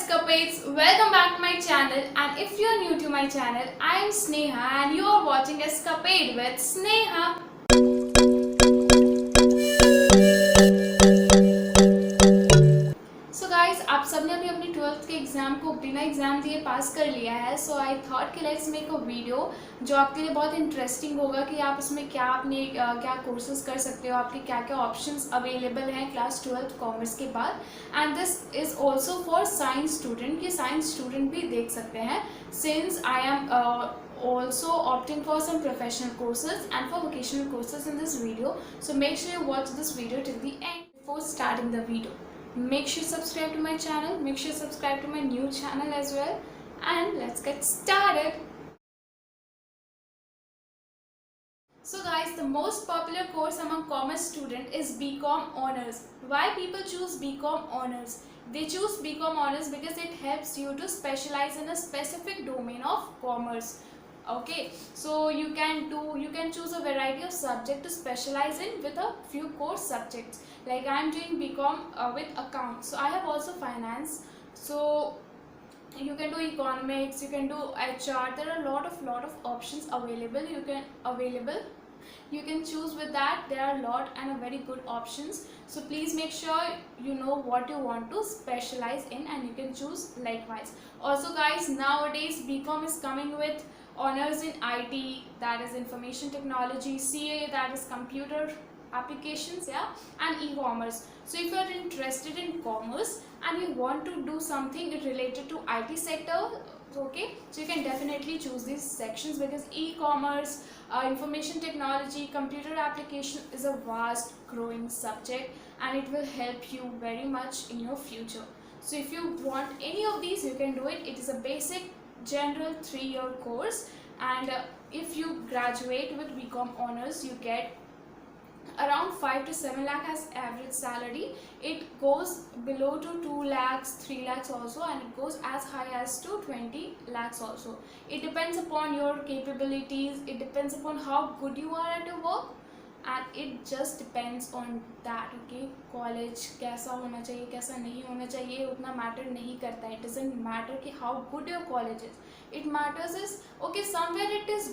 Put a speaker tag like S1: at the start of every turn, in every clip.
S1: Escapades, welcome back to my channel, and if you are new to my channel, I am Sneha and you are watching Escapade with Sneha. So guys, आप सबने अभी अपनी 12th के exam को बिना exam दिए पास कर लिया है. सो आई थॉट कि लेट्स मेक अ वीडियो जो आपके लिए बहुत इंटरेस्टिंग होगा कि आप उसमें क्या अपने क्या कोर्सेज कर सकते हो, आपके क्या क्या ऑप्शंस अवेलेबल हैं क्लास 12th कॉमर्स के बाद. And this is also for science student, कि साइंस स्टूडेंट भी देख सकते हैं since I am also opting for some professional courses and for vocational courses in this video. So make sure you watch this video till the end. Before starting the video, make sure you subscribe to my channel, make sure you subscribe to my new channel as well, and let's get started. So guys, the most popular course among commerce student is BCom Honors. Why people choose BCom Honors? They choose BCom Honors because it helps you to specialize in a specific domain of commerce. Okay, so you can choose a variety of subject to specialize in with a few core subjects. Like I am doing BCom with accounts, so I have also finance. So you can do economics, you can do HR. There are a lot of options available. You can choose with that. There are a lot and a very good options. So please make sure you know what you want to specialize in and you can choose likewise. Also guys, nowadays BCom is coming with honors in IT, that is information technology, CA, that is computer applications, yeah, and e-commerce. So if you are interested in commerce and you want to do something related to IT sector, okay, so you can definitely choose these sections because e-commerce, information technology, computer application is a vast growing subject and it will help you very much in your future. So if you want any of these, you can do it. It is a basic general 3-year course, and if you graduate with BCom honors, you get around 5 to 7 lakh as average salary. It goes below to 2 lakhs, 3 lakhs also, and it goes as high as to 20 lakhs also. It depends upon your capabilities, it depends upon how good you are at your work, and it just depends on that. Okay, college कैसा होना चाहिए कैसा नहीं होना चाहिए उतना matter नहीं करता है. It doesn't matter कि how good your college is. It matters is, okay, somewhere it is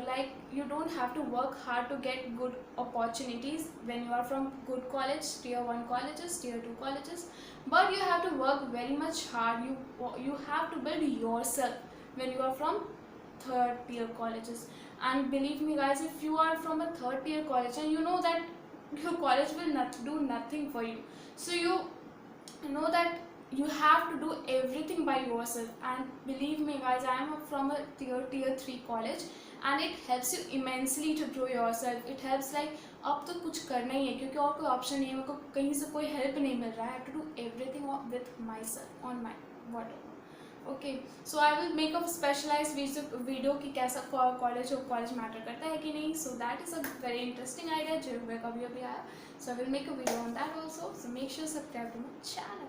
S1: like you don't have to work hard to get good opportunities when you are from good college, tier 1 colleges, tier 2 colleges, but you have to work very much hard. You have to build yourself when you are from third tier colleges. And believe me guys, if you are from a third tier college and you know that your college will not do nothing for you, so you know that you have to do everything by yourself. And believe me guys, I am from a tier 3 college and it helps you immensely to grow yourself. It helps like अब तो कुछ करना ही है क्योंकि और कोई option नहीं है, मेरे को कहीं से कोई हेल्प नहीं मिल रहा है. I have to do everything with myself on my whatever. Okay, so I will make a specialise video कि कैसा कॉलेज मैटर करता है कि नहीं. So that is a very interesting idea जो मैं कभी अभी आया. So I will make a video on that also. So make sure subscribe to my channel.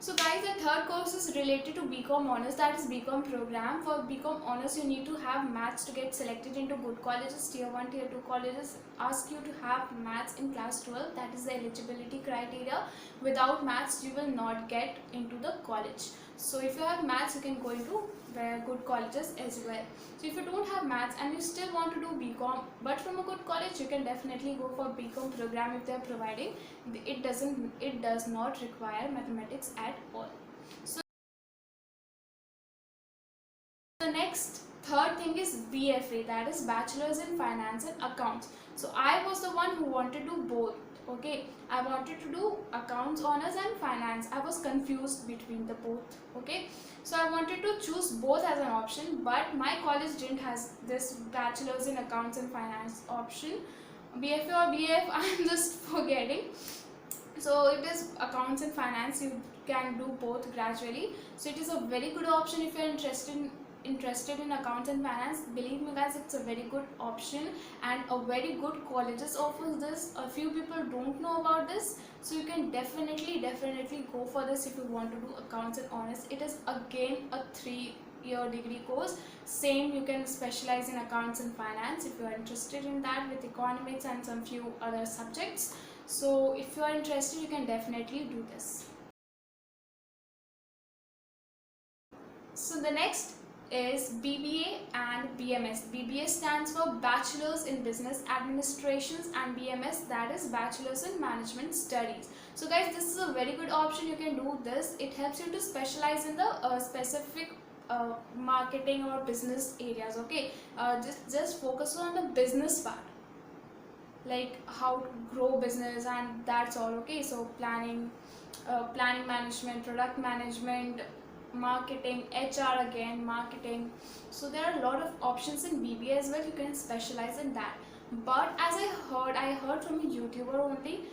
S1: So guys, the third course is related to BCom Honors, that is BCom program. For BCom Honors, you need to have maths to get selected into good colleges. Tier 1, Tier 2 colleges ask you to have maths in class 12. That is the eligibility criteria. Without maths, you will not get into the college. So if you have maths, you can go into very good colleges as well. So if you don't have maths and you still want to do BCom but from a good college, you can definitely go for BCom program if they are providing. It does not require mathematics at all. So the next third thing is BFA, that is Bachelor's in Finance and Accounts. So I was the one who wanted to do both. Okay, I wanted to do accounts honors and finance. I was confused between the both. Okay, so I wanted to choose both as an option, but my college didn't has this Bachelor's in Accounts and Finance option. BFA or BF, I'm just forgetting. So it is accounts and finance. You can do both gradually. So it is a very good option if you are interested in accounts and finance. Believe me guys, it's a very good option and a very good colleges offers this. A few people don't know about this, so you can definitely go for this if you want to do accounts and honors. It is again a 3-year degree course. Same, you can specialize in accounts and finance if you are interested in that, with economics and some few other subjects. So if you are interested, you can definitely do this. So the next is BBA and BMS. BBA stands for Bachelor's in Business Administrations and BMS, that is Bachelor's in Management Studies. So guys, this is a very good option. You can do this. It helps you to specialize in the specific marketing or business areas. Okay, just focus on the business part, like how to grow business, and that's all. Okay, so planning management, product management, marketing, HR again, marketing. So there are a lot of options in BBA as well. You can specialize in that. But as I heard from a YouTuber only,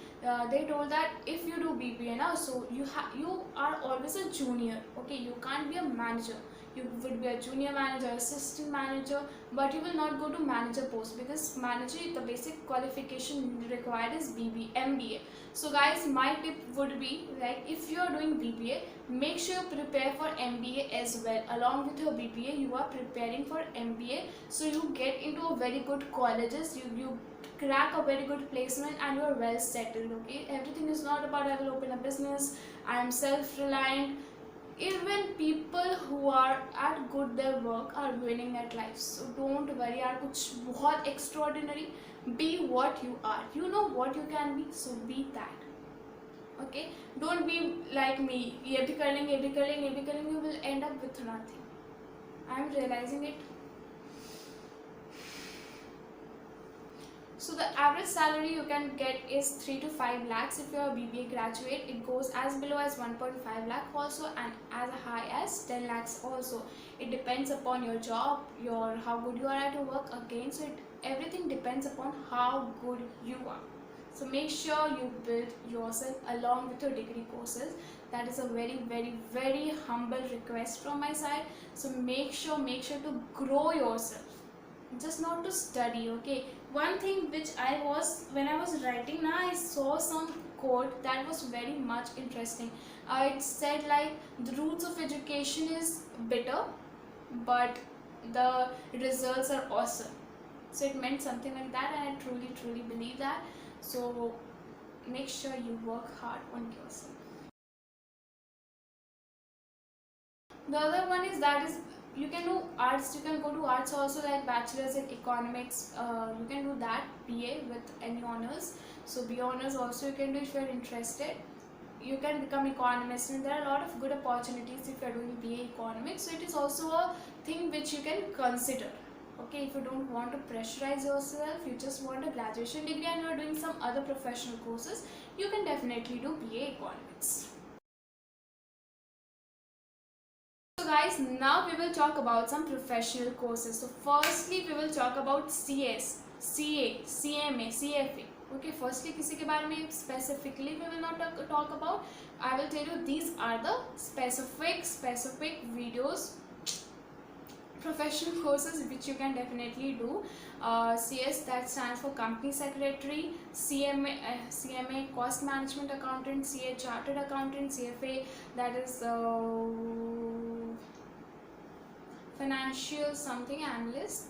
S1: they told that if you do BBA now, so you are always a junior. Okay, you can't be a manager. You would be a junior manager, assistant manager, but you will not go to manager post, because manager, the basic qualification required is MBA. So guys, my tip would be, like, if you are doing BBA, make sure you prepare for MBA as well. Along with your BBA, you are preparing for MBA, so you get into a very good colleges, you crack a very good placement, and you are well settled. Okay, everything is not about I will open a business, I am self-reliant. Even people who are at good their work are winning at life. So don't worry यार, कुछ बहुत extraordinary. Be what you are. You know what you can be, so be that. Okay, don't be like me. ये भी कर लेंगे, ये भी कर लेंगे, ये भी कर लेंगे. You will end up with nothing. I am realizing it. So the average salary you can get is 3 to 5 lakhs if you are a BBA graduate. It goes as below as 1.5 lakh also, and as high as 10 lakhs also. It depends upon your job, how good you are at your work again. So everything depends upon how good you are. So make sure you build yourself along with your degree courses. That is a very, very, very humble request from my side. So make sure to grow yourself, just not to study. Okay, one thing which when I was writing now, I saw some quote that was very much interesting. It said like, the roots of education is bitter, but the results are awesome. So it meant something like that, and I truly believe that. So make sure you work hard on yourself. The other one is, that is, you can do arts. You can go to arts also, like bachelor's in economics. You can do that, BA with any honors. So BA honors also you can do if you are interested. You can become economist, and there are a lot of good opportunities if you are doing BA economics. So it is also a thing which you can consider. Okay, if you don't want to pressurize yourself, you just want a graduation degree and you are doing some other professional courses, you can definitely do BA economics. So guys, now we will talk about some professional courses. So firstly we will talk about CS, CA, CMA, CFA. Okay, firstly किसी के बारे में specifically we will not talk about. I will tell you these are the specific videos, professional courses which you can definitely do. CS, that stands for company secretary. CMA cost management accountant. CA chartered accountant. CFA, that is financial something analyst.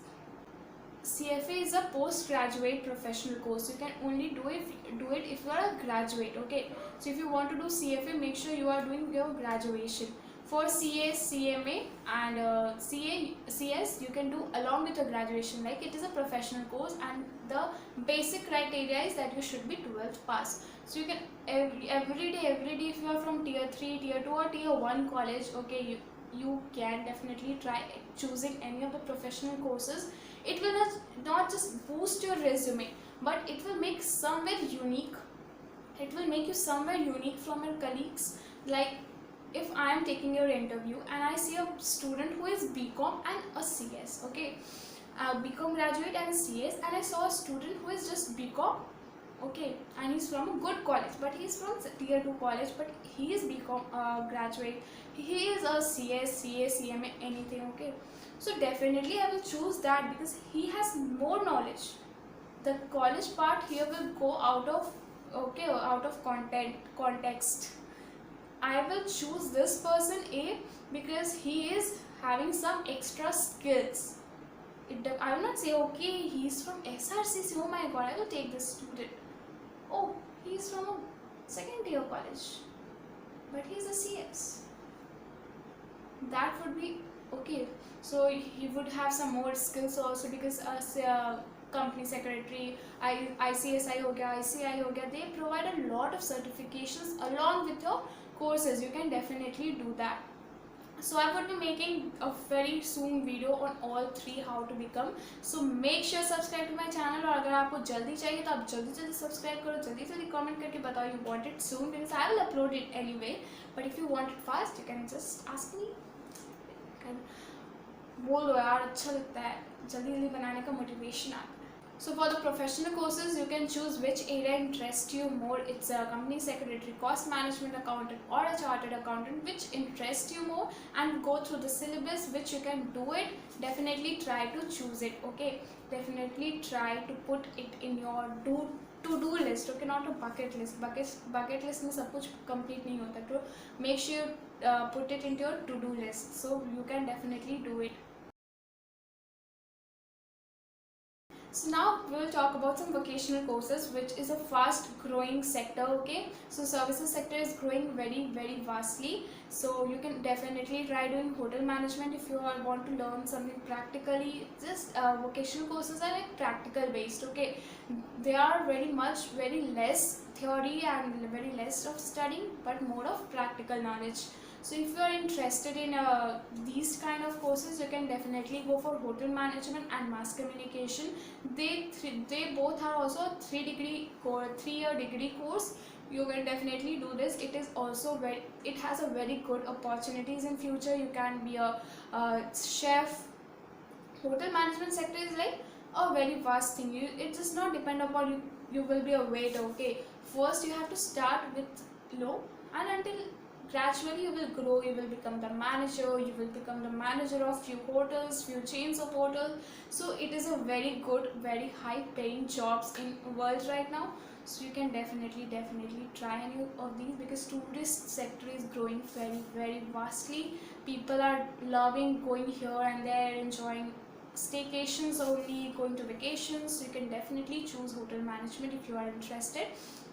S1: CFA is a postgraduate professional course. You can only do it if you are a graduate. Okay, so if you want to do CFA, make sure you are doing your graduation. For CA, CMA and CS, you can do along with your graduation. Like, it is a professional course, and the basic criteria is that you should be 12th pass. So you can every day if you are from tier 3, tier 2 or tier 1 college, okay, you can definitely try choosing any of the professional courses. It will not just boost your resume, but it will make somewhere unique. It will make you somewhere unique from your colleagues. Like, if I am taking your interview and I see a student who is BCom and a CS, okay, BCom graduate and a CS, and I saw a student who is just BCom, okay, and he's from a good college, but he's from tier 2 college, but he is BCom graduate, he is a CS, CA, CMA, anything, okay. So definitely I will choose that, because he has more knowledge. The college part here will go out of context. I will choose this person A because he is having some extra skills. I will not say, okay, he's from SRCC, oh my god, I will take this student. Oh, he's from a second tier college, but he's a CS. that would be okay. So you would have some more skills also, because company secretary, ICSI हो गया, ICI हो गया, they provide a lot of certifications along with your courses. You can definitely do that. So I would be making a very soon video on all three how to become. So make sure subscribe to my channel. और अगर आपको जल्दी चाहिए तो आप जल्दी जल्दी subscribe करो, जल्दी जल्दी कमेंट करके बताओ you want it soon, because I will upload it anyway. But if you want it fast, you can just ask me. बोलो यार, अच्छा लगता है, जल्दी जल्दी बनाने का मोटिवेशन आता है. So for the professional courses, you can choose which area interests you more. It's a company secretary, cost management accountant, or a chartered accountant, which interests you more, and go through the syllabus, which you can do it. Definitely try to choose it. Okay, definitely try to put it in your to-do list. Okay, not a bucket list. Bucket list में सब कुछ complete नहीं होता. To make sure put it into your to-do list, so you can definitely do it. So now we will talk about some vocational courses, which is a fast growing sector. Okay, so services sector is growing very vastly, so you can definitely try doing hotel management if you all want to learn something practically. Just vocational courses are like practical based. Okay, they are very less theory and very less of studying, but more of practical knowledge. So if you are interested in these kind of courses, you can definitely go for hotel management and mass communication. They both are also a 3-year degree course. You can definitely do this. It is also it has a very good opportunities in future. You can be a chef. Hotel management sector is like a very vast thing. It does not depend upon you will be a waiter. Okay, first you have to start with low, and until gradually you will grow, you will become the manager, you will become the manager of few hotels, few chains of hotels. So it is a very good, very high paying jobs in world right now. So you can definitely try any of these, because tourist sector is growing very vastly. People are loving going here and there, enjoying staycations only, going to vacations. So you can definitely choose hotel management if you are interested.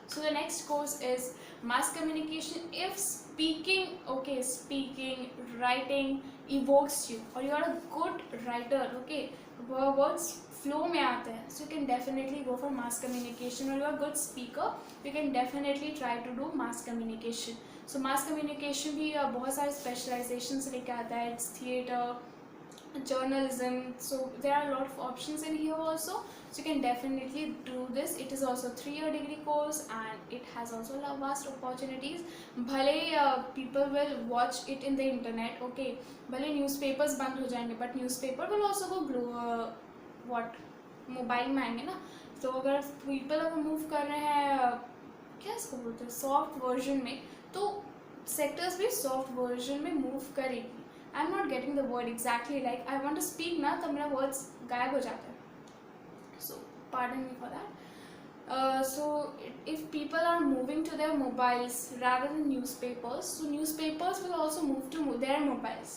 S1: So the next course is mass communication. If speaking, writing evokes you, or you are a good writer, okay, words flow में आते हैं, so you can definitely go for mass communication. Or you are a good speaker, you can definitely try to do mass communication. So mass communication भी बहुत सारे specializations लेके आता है. It's theatre, journalism, so there are a lot of options in here also. So you can definitely do this. It is also 3-year degree course, and it has also a vast opportunities. भले people will watch it in the internet. Okay, भले newspapers बंद हो जाएंगे, but newspaper will also go what mobile में आएंगे ना. तो अगर people अगर मूव कर रहे हैं क्या इसको बोलते हैं सॉफ्ट वर्जन में, तो सेक्टर्स भी सॉफ्ट वर्जन में मूव करेगी. I am not getting the word exactly, like I want to speak ना, तो मेरा वर्ड्स गायब हो जाते हैं. So pardon me for that. So if people are moving to their mobiles rather than newspapers, so newspapers will also move to their mobiles,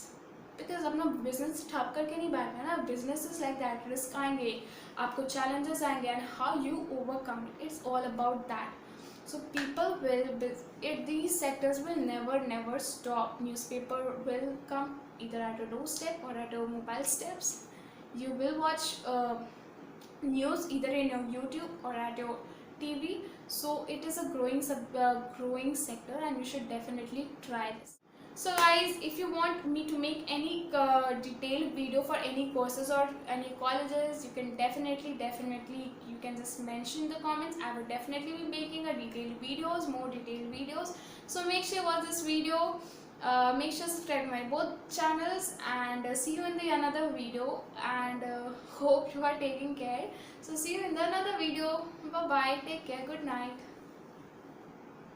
S1: because अपना business ठप करके नहीं बैठना है ना. Business is like that, risk आएंगे, आपको challenges आएंगे, and how you overcome it, it's all about that. So people these sectors will never stop. Newspaper will come either at your doorstep or at your mobile steps. You will watch news either in your YouTube or at your TV. So it is a growing sector, and you should definitely try this. So guys, if you want me to make any detailed video for any courses or any colleges, you can definitely you can just mention in the comments. I will definitely be making a more detailed videos. So make sure you watch this video, make sure subscribe to my both channels, and see you in the another video, and hope you are taking care. So see you in the another video. Bye bye, take care, good night.